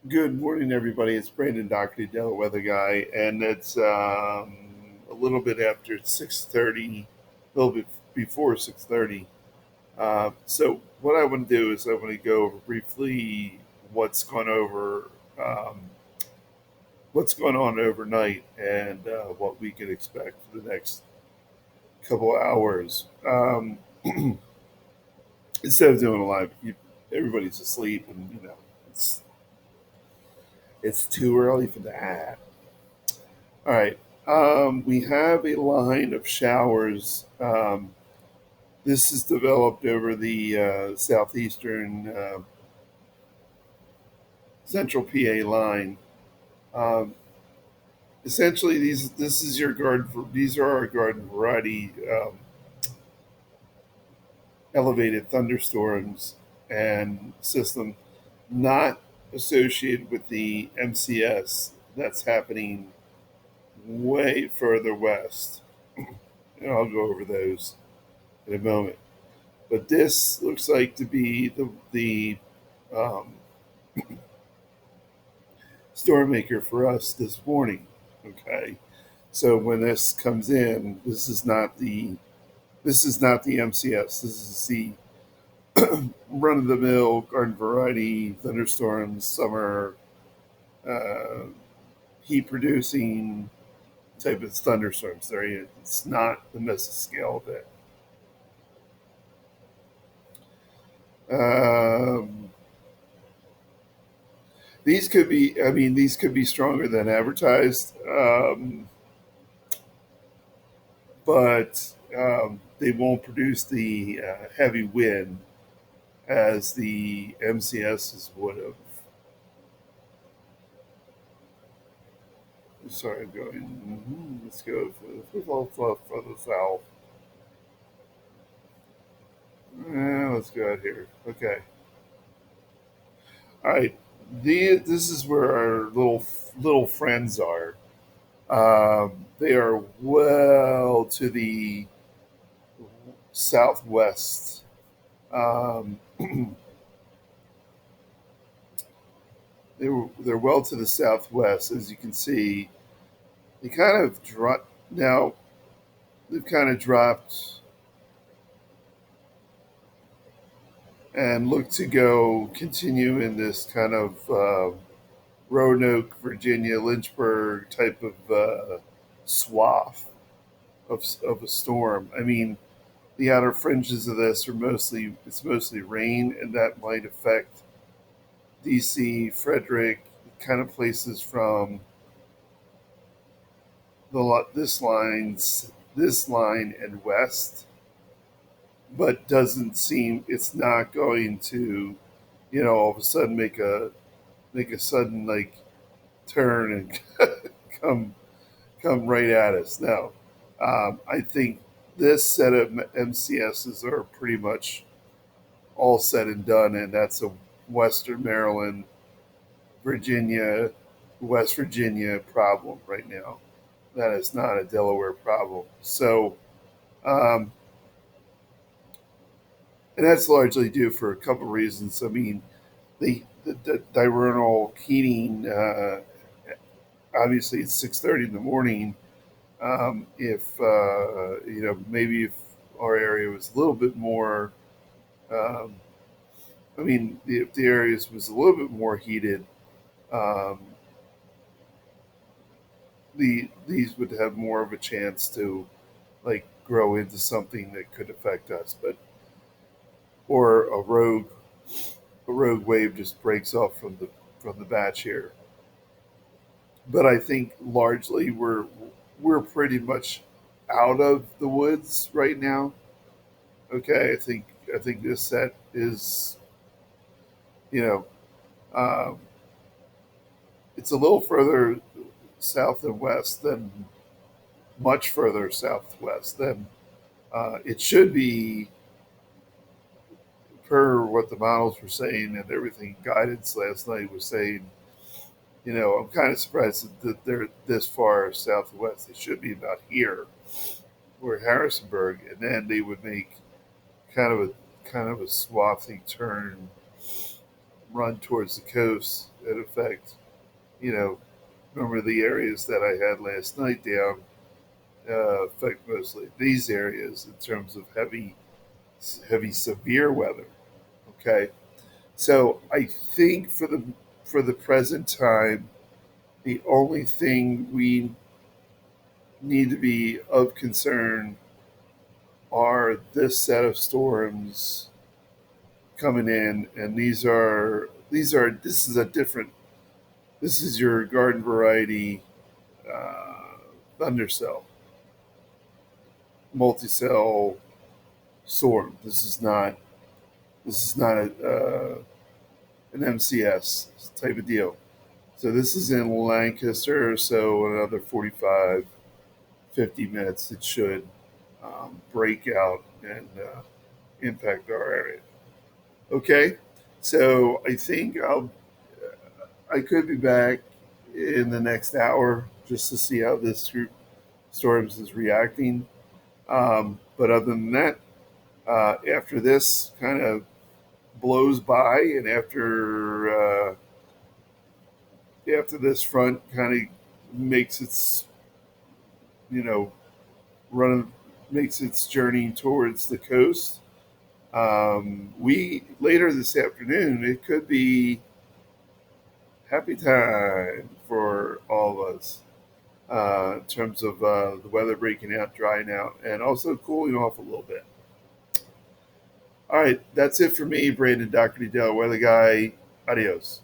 Good morning, everybody. It's Brandon Doherty, Delaware Weather Guy, and it's a little bit after 6:30, a little bit before 6:30. So, what I want to do is I want to go over briefly what's gone over, um, what's going on overnight, and what we can expect for the next couple of hours. Instead of doing a live, everybody's asleep, and it's it's too early for that. All right. We have a line of showers. This is developed over the southeastern central PA line. Um, Essentially, this is your garden. These are our garden variety elevated thunderstorms and system, not associated with the MCS that's happening way further west. And I'll go over those in a moment. But this looks like to be the um, storm maker for us this morning. Okay, so when this comes in, this is not the MCS. This is the run of the mill garden variety thunderstorms, summer uh, heat producing type of thunderstorms. It's not the mesoscale bit. Um, these could be. I mean, these could be stronger than advertised. But they won't produce the heavy wind as the MCSs would have. Sorry, I'm going. Let's go for the south. Let's go out here. Okay. All right. This is where our little friends are. They are well to the southwest. Um, they're well to the southwest, as you can see. They kind of dropped now. They've kind of dropped and look to go continue in this kind of Roanoke, Virginia, Lynchburg type of swath of a storm. I mean, the outer fringes of this are mostly rain, and that might affect D.C., Frederick, kind of places from this line and west, but doesn't seem it's not going to all of a sudden make a sudden like turn and come come right at us. No, I think this set of MCSs are pretty much all said and done, and that's a Western Maryland, Virginia, West Virginia problem right now. That is not a Delaware problem. So, um, and that's largely due for a couple of reasons. I mean, the diurnal heating. Obviously, it's 6:30 in the morning. If maybe if our area was a little bit more, um, I mean, if the areas was a little bit more heated, um, these would have more of a chance to like grow into something that could affect us. But or a rogue wave just breaks off from the batch here. But I think largely we're pretty much out of the woods right now. Okay, I think this set is you know um, it's a little further south and west than much further southwest than it should be per what the models were saying and everything guidance last night was saying. I'm kind of surprised that they're this far southwest. They should be about here, where Harrisonburg, and then they would make kind of a swathing turn, run towards the coast, that affect, you know, remember the areas that I had last night down affect mostly these areas in terms of heavy severe weather. Okay, so I think for the present time, the only thing we need to be of concern are this set of storms coming in, and this is a different, this is your garden variety uh, thundercell, multi-cell storm. This is not an MCS type of deal. So this is in Lancaster, so another 45, 50 minutes it should break out and impact our area. Okay, so I could be back in the next hour just to see how this group storms is reacting. But other than that, after this kind of blows by, and after this front kind of makes its you know run makes its journey towards the coast, we later this afternoon it could be happy time for all of us in terms of the weather breaking out, drying out, and also cooling off a little bit. All right, that's it for me, Brandon Doherty Dell, weather guy. Adios.